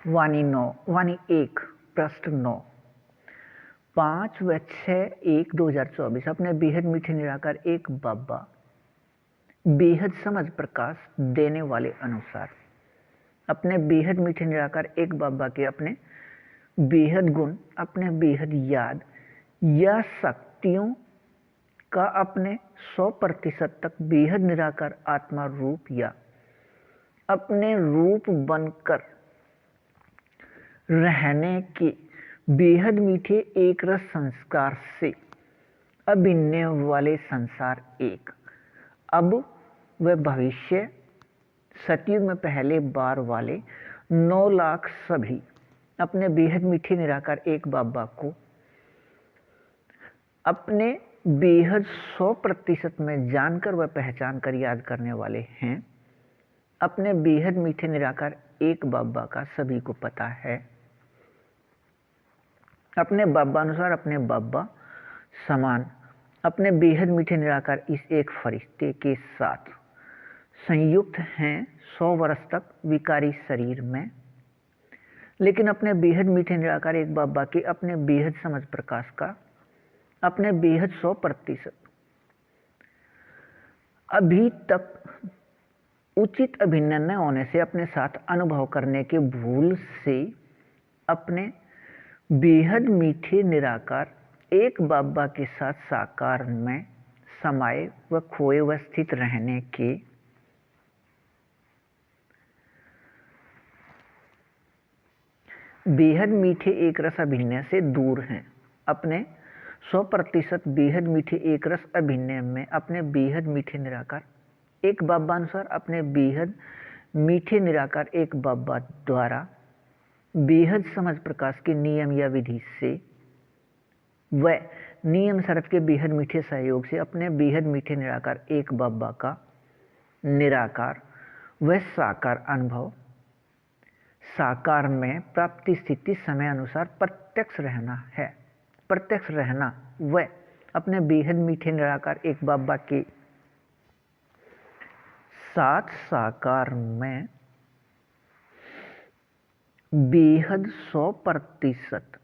वाणी 9 वाणी 1 पृष्ठ 9 5/6/1/2024 अपने बेहद मीठे निराकार एक बाबा बेहद समझ प्रकाश देने वाले अनुसार अपने बेहद मीठे निराकार एक बाबा के अपने बेहद गुण, अपने बेहद याद या शक्तियों का अपने 100% तक बेहद निराकार आत्मा रूप या अपने रूप बनकर रहने के बेहद मीठे एक रस संस्कार से अभिन्न वाले संसार एक अब व भविष्य सतयुग में पहले बार वाले 9 लाख सभी अपने बेहद मीठे निराकार एक बाबा को अपने बेहद 100% में जानकर व पहचान कर याद करने वाले हैं। अपने बेहद मीठे निराकार एक बाबा का सभी को पता है। अपने बाबा अनुसार अपने बाबा समान अपने बेहद मीठे निराकार इस एक फरिश्ते के साथ संयुक्त हैं 100 वर्ष तक विकारी शरीर में, लेकिन अपने बेहद मीठे निराकार एक बाबा के अपने बेहद समझ प्रकाश का अपने बेहद 100% अभी तक उचित अभिन्न न होने से अपने साथ अनुभव करने के भूल से अपने बेहद मीठे निराकार एक बाबा के साथ साकार में समाये व खोए व स्थित रहने के बेहद मीठे एक रस अभिनय से दूर हैं। अपने 100% बेहद मीठे एक रस अभिनय में अपने बेहद मीठे निराकार एक बाबा अनुसार अपने बेहद मीठे निराकार एक बाबा द्वारा बेहद समझ प्रकाश के नियम या विधि से व नियम शरत के बेहद मीठे सहयोग से अपने बेहद मीठे निराकार एक बाबा का निराकार व साकार अनुभव साकार में प्राप्ति स्थिति समय अनुसार प्रत्यक्ष रहना है। प्रत्यक्ष रहना व अपने बेहद मीठे निराकार एक बाबा के साथ साकार में बेहद 100%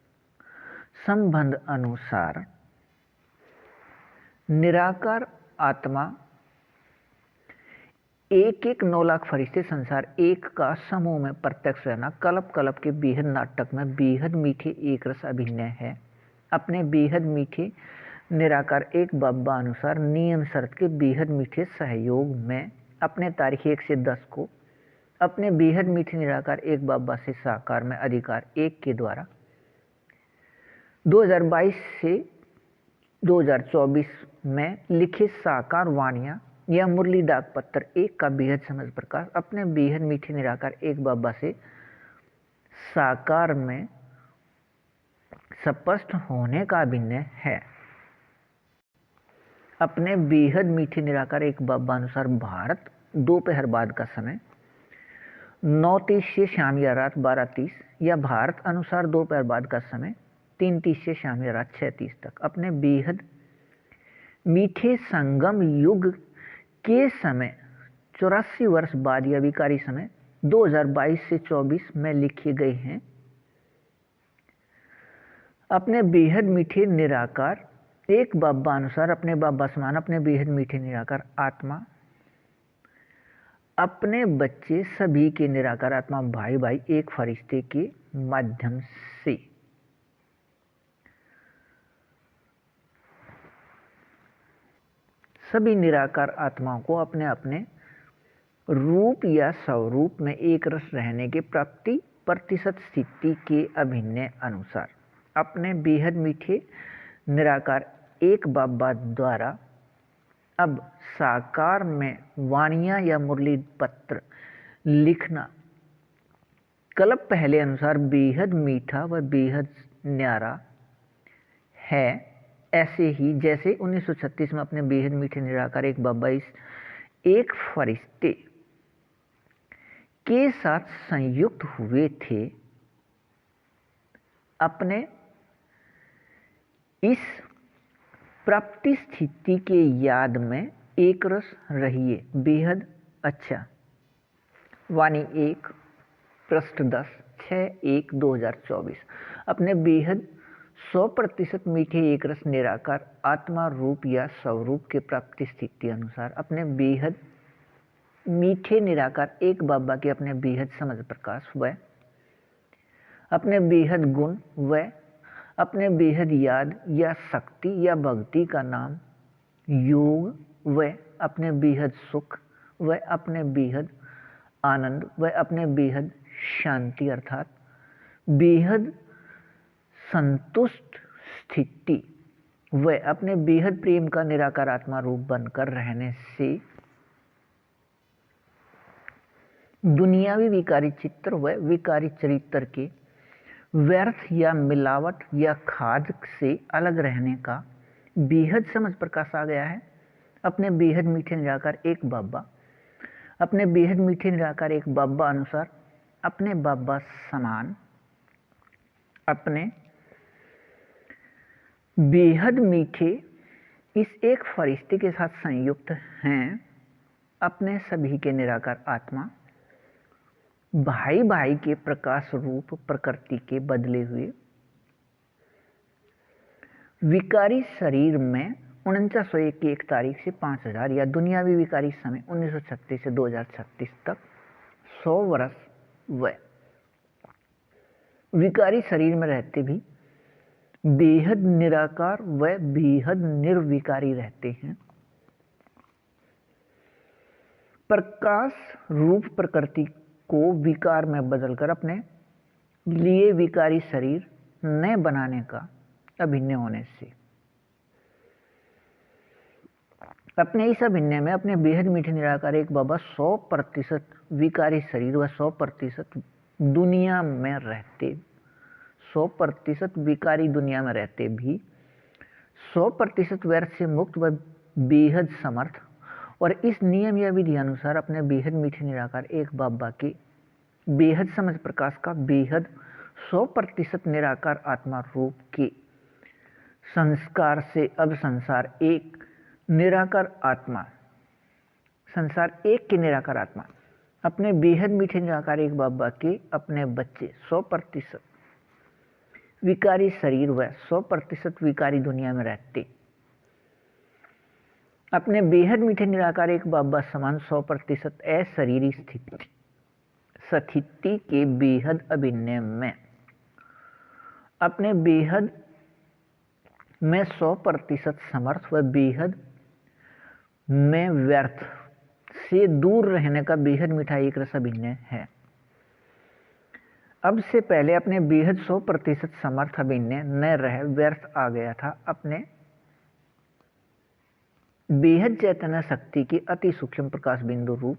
संबंध अनुसार निराकार आत्मा एक 9 लाख फरिश्ते संसार एक का समूह में प्रत्यक्ष रहना कल्प कल्प के बेहद नाटक में बेहद मीठे एक रस अभिनय है। अपने बेहद मीठे निराकार एक बाबा अनुसार नियम शर्त के बेहद मीठे सहयोग में अपने तारीख 1 से 10 को अपने बेहद मीठे निराकार एक बाबा से साकार में अधिकार एक के द्वारा 2022 से 2024 में लिखे साकार वाणियाँ या मुरली डाक पत्र एक का बेहद समझ प्रकाश अपने बेहद मीठे निराकार एक बाबा से साकार में स्पष्ट होने का अभिनय है। अपने बेहद मीठे निराकार एक बाबा अनुसार भारत दोपहर बाद का समय 9:30 से शाम या रात 12:30 या भारत अनुसार दोपहर बाद का समय 3:30 से शाम या रात 6:30 तक अपने बेहद मीठे संगम युग के समय 84 वर्ष बाद या विकारी समय 2022 से 24 में लिखे गए हैं। अपने बेहद मीठे निराकार एक बाबा अनुसार अपने बाबा समान अपने बेहद मीठे निराकार आत्मा अपने बच्चे सभी के निराकार आत्मा भाई भाई एक फरिश्ते के माध्यम से सभी निराकार आत्माओं को अपने अपने रूप या स्वरूप में एक रस रहने के प्राप्ति प्रतिशत स्थिति के अभिनय अनुसार अपने बेहद मीठे निराकार एक बाबा द्वारा अब साकार में वाणियाँ या मुरली पत्र लिखना कल्प पहले अनुसार बेहद मीठा व बेहद न्यारा है। ऐसे ही जैसे 1936 में अपने बेहद मीठे निराकार एक बाबा इस एक फरिश्ते के साथ संयुक्त हुए थे, अपने इस प्राप्ति स्थिति के याद में एक रस रहिए। बेहद अच्छा। वाणी 1 पृष्ठ 10 6/1/2024 अपने बेहद 100% मीठे एक रस निराकार आत्मा रूप या स्वरूप के प्राप्ति स्थिति अनुसार अपने बेहद मीठे निराकार एक बाबा के अपने बेहद समझ प्रकाश व अपने बेहद गुण व अपने बेहद याद या शक्ति या भक्ति का नाम योग व अपने बेहद सुख व अपने बेहद आनंद व अपने बेहद शांति अर्थात बेहद संतुष्ट स्थिति व अपने बेहद प्रेम का निराकार आत्मा रूप बनकर रहने से दुनियावी विकारी चित्र व विकारी चरित्र के व्यर्थ या मिलावट या खाद से अलग रहने का बेहद समझ प्रकाश आ गया है। अपने बेहद मीठे निराकार एक बाबा अपने बेहद मीठे निराकार एक बाबा अनुसार अपने बाबा समान अपने बेहद मीठे इस एक फरिश्ते के साथ संयुक्त हैं। अपने सभी के निराकार आत्मा भाई भाई के प्रकाश रूप प्रकृति के बदले हुए विकारी शरीर में 4901 की 1 तारीख से 5000 या दुनियावी विकारी समय 1936 से 2036 तक 100 वर्ष व विकारी शरीर में रहते भी बेहद निराकार व बेहद निर्विकारी रहते हैं। प्रकाश रूप प्रकृति को विकार में बदलकर अपने लिए विकारी शरीर न बनाने का अभिनय होने से अपने इस अभिनय में अपने बेहद मीठे निराकार एक बाबा 100% विकारी शरीर व 100% दुनिया में रहते 100% विकारी दुनिया में रहते भी 100% व्यर्थ से मुक्त व बेहद समर्थ और इस नियम या विधि अनुसार अपने बेहद मीठे निराकार एक बाबा के बेहद समझ प्रकाश का बेहद 100% निराकार आत्मा रूप के संस्कार से अब संसार एक निराकार आत्मा संसार एक के निराकार आत्मा अपने बेहद मीठे निराकार एक बाबा के अपने बच्चे 100% विकारी शरीर व 100% विकारी दुनिया में रहते अपने बेहद मीठे निराकार एक बाबा समान 100% अशरीरी स्थिति के बेहद अभिनय में अपने बेहद में 100% समर्थ व बेहद में व्यर्थ से दूर रहने का बेहद मीठा एक रस अभिनय है। अब से पहले अपने बेहद 100% समर्थ अभिनय न रह व्यर्थ आ गया था। अपने बेहद चैतन्य शक्ति के अति सूक्ष्म प्रकाश बिंदु रूप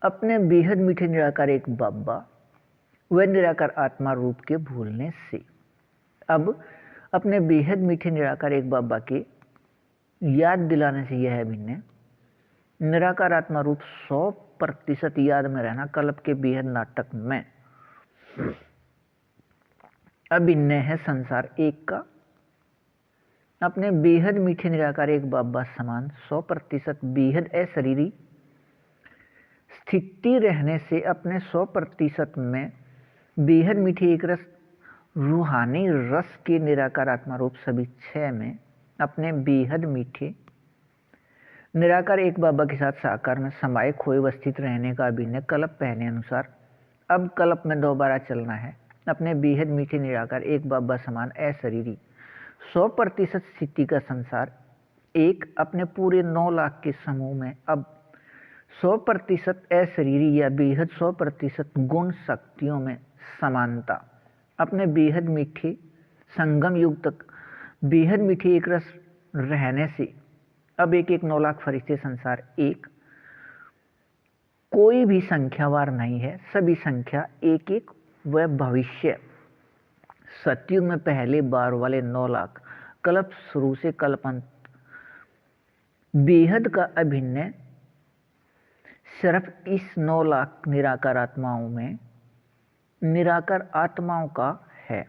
अपने बेहद मीठे निराकार एक बाबा व निराकार आत्मा रूप के भूलने से अब अपने बेहद मीठे निराकार एक बाबा के याद दिलाने से यह अभिनय निराकार आत्मा रूप 100% याद में रहना कल्प के बेहद नाटक में अभिनय है संसार एक का अपने बेहद मीठे निराकार एक बाबा समान 100% बेहद अशरीरी स्थिति रहने से अपने 100% में बेहद मीठे एक रस रूहानी रस के निराकार आत्मा रूप सभी 6 में अपने बेहद मीठे निराकार एक बाबा के साथ साकार में समाये खोए वस्थित रहने का अभिनय कल्प पहले अनुसार अब कल्प में दोबारा चलना है। अपने बेहद मीठे निराकार एक बाबा समान अशरीरी 100% स्थिति का संसार एक अपने पूरे 9 लाख के समूह में अब 100% अशरीरी या बेहद 100% गुण शक्तियों में समानता अपने बेहद मीठे संगम युग तक बेहद मीठे एक रस रहने से अब एक 9 लाख फरिश्ते संसार एक कोई भी संख्यावार नहीं है, सभी संख्या एक व भविष्य सतयुग में पहले बार वाले 9 लाख कल्प शुरू से कल्पांत बेहद का अभिनय सिर्फ इस 9 लाख निराकार आत्माओं में निराकार आत्माओं का है।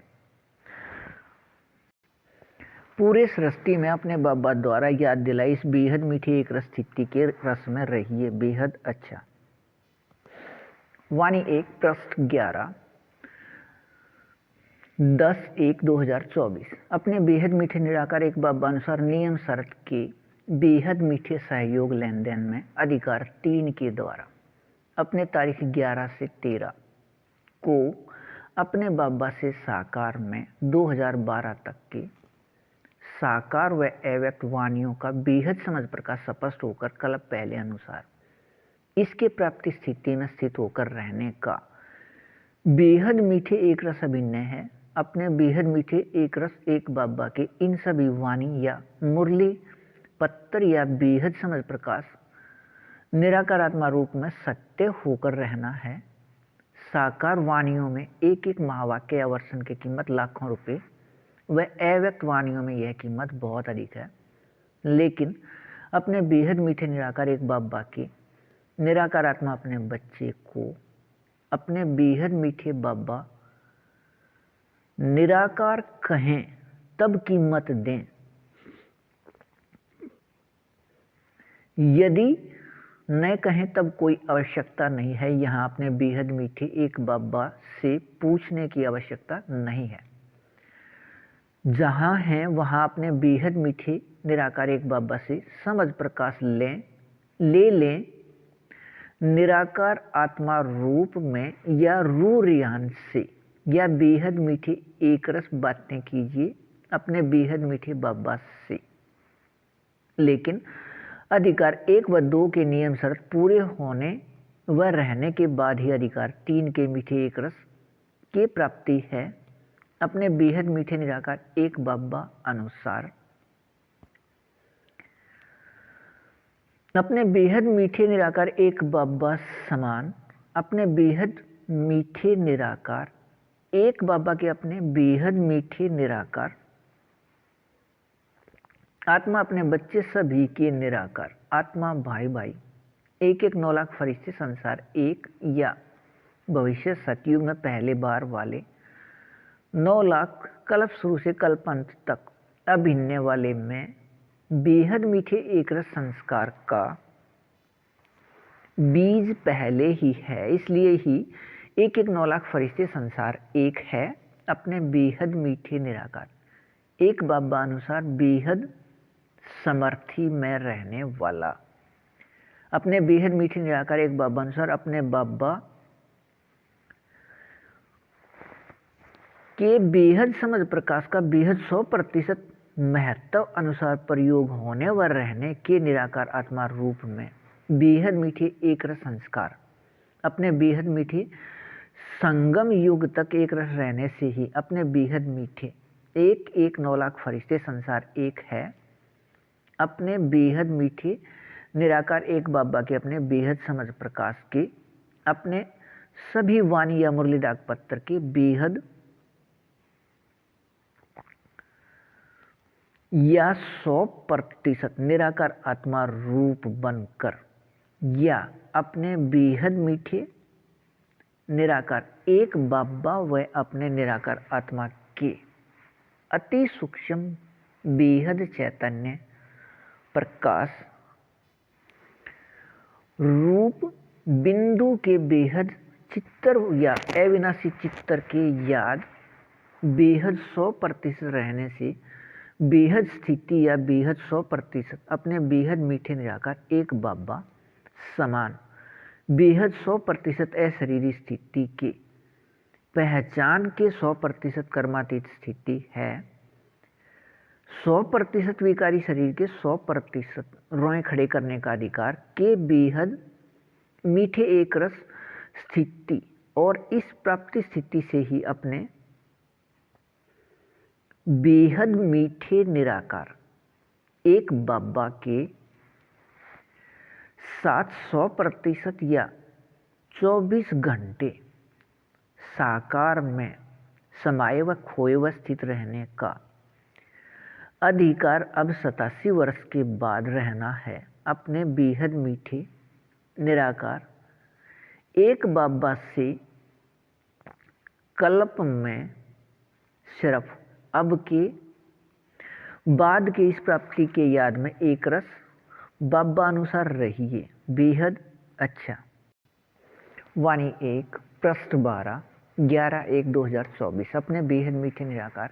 पूरे सृष्टि में अपने बाबा द्वारा याद दिलाई इस बेहद मीठी एक रस स्थिति के रस में रहिए बेहद अच्छा वाणी 1 पृष्ठ 11 10/1/2024। अपने बेहद मीठे निराकार एक बाबा अनुसार नियम शर्त के बेहद मीठे सहयोग लेन देन में अधिकार 3 के द्वारा अपने तारीख 11 से 13 को अपने बाबा से साकार में 2012 तक के साकार व अव्यक्त वाणियों का बेहद समझ प्रकाश स्पष्ट होकर कल्प पहले अनुसार इसके प्राप्ति स्थिति में स्थित होकर रहने का बेहद मीठे एक रस अभिन्न है। अपने बेहद मीठे एक रस एक बाबा के इन सभी वाणी या मुरली पत्तर या बेहद समझ प्रकाश निराकार आत्मा रूप में सत्य होकर रहना है। साकार वाणियों में एक एक महावाक्य आवर्षण की कीमत लाखों रुपए व अव्यक्त वाणियों में यह कीमत बहुत अधिक है, लेकिन अपने बेहद मीठे निराकार एक बाबा के निराकार आत्मा अपने बच्चे को अपने बेहद मीठे बाबा निराकार कहें तब कीमत दें। यदि न कहें तब कोई आवश्यकता नहीं है। यहाँ अपने बेहद मीठे एक बाबा से पूछने की आवश्यकता नहीं है। जहाँ हैं वहाँ अपने बेहद मीठे निराकार एक बाबा से समझ प्रकाश ले लें। निराकार आत्मा रूप में या रूरियान से या बेहद मीठे एक रस बातें कीजिए अपने बेहद मीठे बाबा से, लेकिन अधिकार 1 व 2 के नियम शर्त पूरे होने व रहने के बाद ही अधिकार 3 के मीठे एक रस के प्राप्ति है। अपने बेहद मीठे निराकार एक बाबा अनुसार अपने बेहद मीठे निराकार एक बाबा समान अपने बेहद मीठे निराकार एक बाबा के अपने बेहद मीठे निराकार आत्मा अपने बच्चे सभी के निराकार आत्मा भाई भाई एक 9 लाख फरिश्ते संसार एक या भविष्य सतयुग में पहले बार वाले 9 लाख कल्प शुरू से कल्पांत तक अभिन्न वाले में बेहद मीठे एक रस संस्कार का बीज पहले ही है। इसलिए ही एक 9 लाख फरिश्ते संसार एक है। अपने बेहद मीठे निराकार एक बाबा अनुसार बेहद समर्थी में रहने वाला अपने बेहद मीठे निराकार एक बाबा अनुसार अपने बाबा के बेहद समझ प्रकाश का बेहद 100% महत्व अनुसार प्रयोग होने व रहने के निराकार आत्मा रूप में बेहद मीठे एक रस संस्कार अपने बेहद मीठे संगम युग तक एक रस रहने से ही अपने बेहद मीठे एक 9 लाख फरिश्ते संसार एक है। अपने बेहद मीठे निराकार एक बाबा के अपने बेहद समझ प्रकाश के अपने सभी वाणी या मुरली डाक पत्र के बेहद या 100% निराकार आत्मा रूप बनकर या अपने बेहद मीठे निराकार एक बाबा व अपने निराकार आत्मा के अति सूक्ष्म बेहद चैतन्य प्रकाश रूप बिंदु के बेहद चित्तर या अविनाशी चित्तर के याद बेहद 100% रहने से बेहद स्थिति या बेहद 100% अपने बेहद मीठे निराकार एक बाबा समान बेहद 100% अशरीरी स्थिति के पहचान के 100% कर्मातीत स्थिति है। 100% विकारी शरीर के 100% रोए खड़े करने का अधिकार के बेहद मीठे एक रस स्थिति और इस प्राप्ति स्थिति से ही अपने बेहद मीठे निराकार एक बाबा के 700% या 24 घंटे साकार में समाये व खोए व स्थित रहने का अधिकार अब 87 वर्ष के बाद रहना है। अपने बेहद मीठे निराकार एक बाबा से कल्प में सिर्फ अब के बाद के इस प्राप्ति के याद में एक रस बाबा अनुसार रहिए। बेहद अच्छा वाणी 1 पृष्ठ 12 11/1/2024। अपने बेहद मीठे निराकार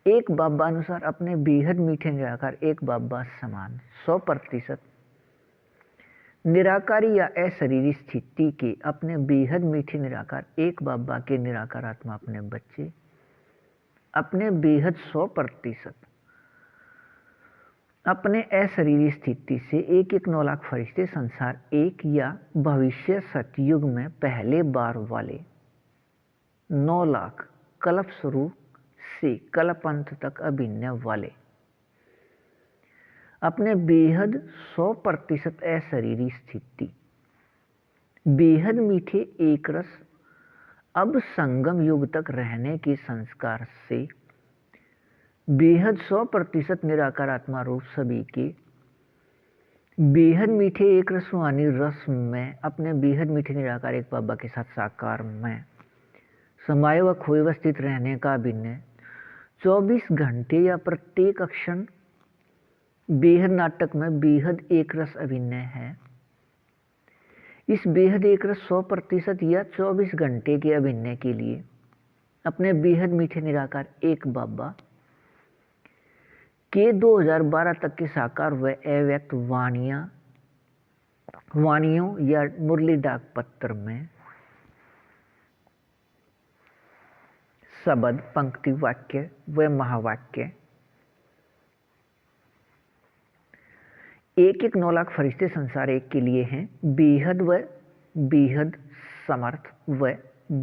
एक बाबा अनुसार अपने बेहद मीठे निराकार एक बाबा समान 100% निराकारी या अशरीरी स्थिति के अपने बेहद मीठे निराकार एक बाबा के निराकार आत्मा अपने बच्चे अपने बेहद 100% अपने अशरीरी स्थिति से एक 9 लाख फरिश्ते संसार एक या भविष्य सतयुग में पहले बार वाले 9 लाख कल्प शुरू से कल्प अंत तक अभिनय वाले अपने बेहद 100% अशरीरी स्थिति बेहद मीठे एक रस अब संगम युग तक रहने के संस्कार से बेहद 100% निराकार आत्मा रूप सभी के बेहद मीठे एक रसवानी रस में अपने बेहद मीठे निराकार एक बाबा के साथ साकार में समाये व खोए व स्थित रहने का अभिनय 24 घंटे या प्रत्येक क्षण बेहद नाटक में बेहद एक रस अभिनय है। इस बेहद एक रस 100% या 24 घंटे के अभिनय के लिए अपने बेहद मीठे निराकार एक बाबा के 2012 तक के साकार व अव्यक्त वाणियों या मुरली डाक पत्र में शब्द पंक्ति वाक्य व महावाक्य एक 9 लाख फरिश्ते संसार एक के लिए हैं। बेहद व बेहद समर्थ व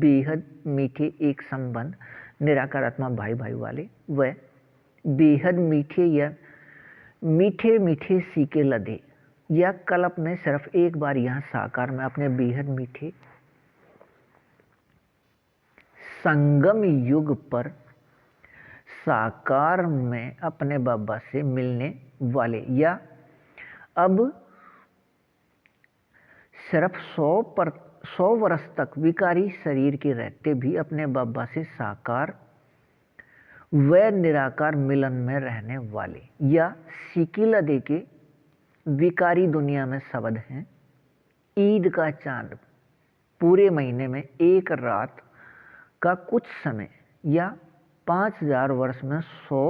बेहद मीठे एक संबंध निराकार आत्मा भाई भाई वाले व बेहद मीठे या मीठे मीठे सीके लदे या कल्प में सिर्फ एक बार यहाँ साकार में अपने बेहद मीठे संगम युग पर साकार में अपने बाबा से मिलने वाले या अब सिर्फ 100 वर्ष तक विकारी शरीर के रहते भी अपने बाबा से साकार व निराकार मिलन में रहने वाले या सिकिला दे के विकारी दुनिया में शब्द हैं। ईद का चांद पूरे महीने में एक रात का कुछ समय या 5000 वर्ष में 100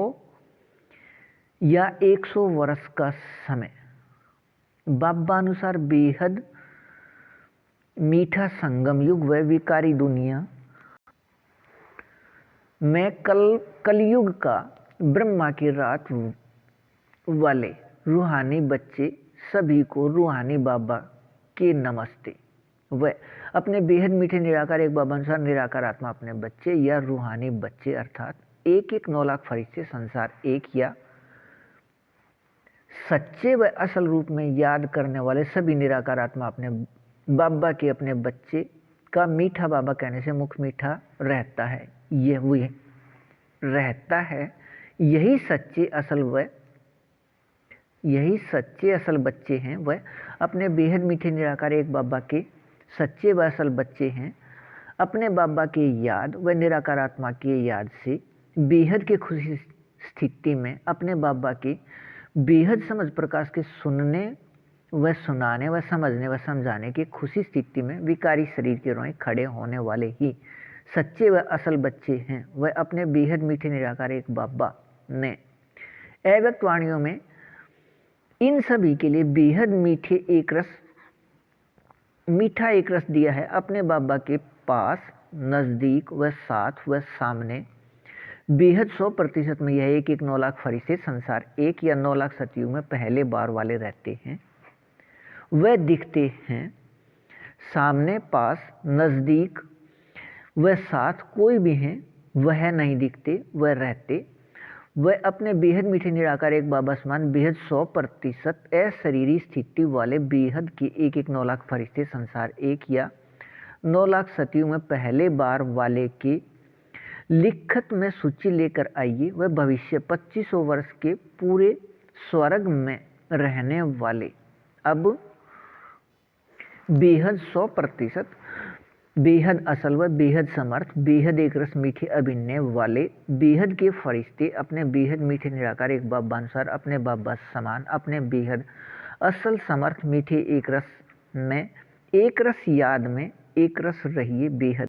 या 100 वर्ष का समय बाबा अनुसार बेहद मीठा संगम युग व विकारी दुनिया में कलयुग का ब्रह्मा की रात वाले रूहानी बच्चे सभी को रूहानी बाबा के नमस्ते व अपने बेहद मीठे निराकार एक बाबा अनुसार निराकार आत्मा अपने बच्चे या रूहानी बच्चे अर्थात एक 9 लाख फरिश्ते संसार एक या सच्चे व असल रूप में याद करने वाले सभी निराकार आत्मा अपने बाबा के अपने बच्चे का मीठा बाबा कहने से मुख मीठा रहता है। यही रहता है यही सच्चे असल बच्चे हैं। वह अपने बेहद मीठे निराकार एक बाबा के सच्चे व असल बच्चे हैं। अपने बाबा के याद व निराकार आत्मा के याद से बेहद के खुशी स्थिति में अपने बाबा के बेहद समझ प्रकाश के सुनने व सुनाने व समझने व समझाने की खुशी स्थिति में विकारी शरीर के रोए खड़े होने वाले ही सच्चे व असल बच्चे हैं। वह अपने बेहद मीठे निराकार एक बाबा ने अव्यक्त वाणियों में इन सभी के लिए बेहद मीठा एक रस दिया है। अपने बाबा के पास नज़दीक व साथ व सामने बेहद 100% में यह एक 9 लाख फरिश्ते संसार एक या 9 लाख सतयुग में पहले बार वाले रहते हैं। वह दिखते हैं सामने पास नज़दीक वह साथ कोई भी हैं वह नहीं दिखते वह रहते। वह अपने बेहद मीठे निराकार एक बाबा समान बेहद 100% अशरीरी स्थिति वाले बेहद के एक 9 लाख फरिश्ते संसार एक या 9 लाख सतयुग में पहले बार वाले के लिखत में सूची लेकर आइए। वह भविष्य 2500 वर्ष के पूरे स्वर्ग में रहने वाले अब बेहद 100% बेहद असल व बेहद समर्थ बेहद एक रस मीठे अभिनय वाले बेहद के फरिश्ते अपने बेहद मीठे निराकार एक बाबा अनुसार अपने बाबा समान अपने बेहद असल समर्थ मीठे एक रस में एक रस याद में एक रस रहिए बेहद।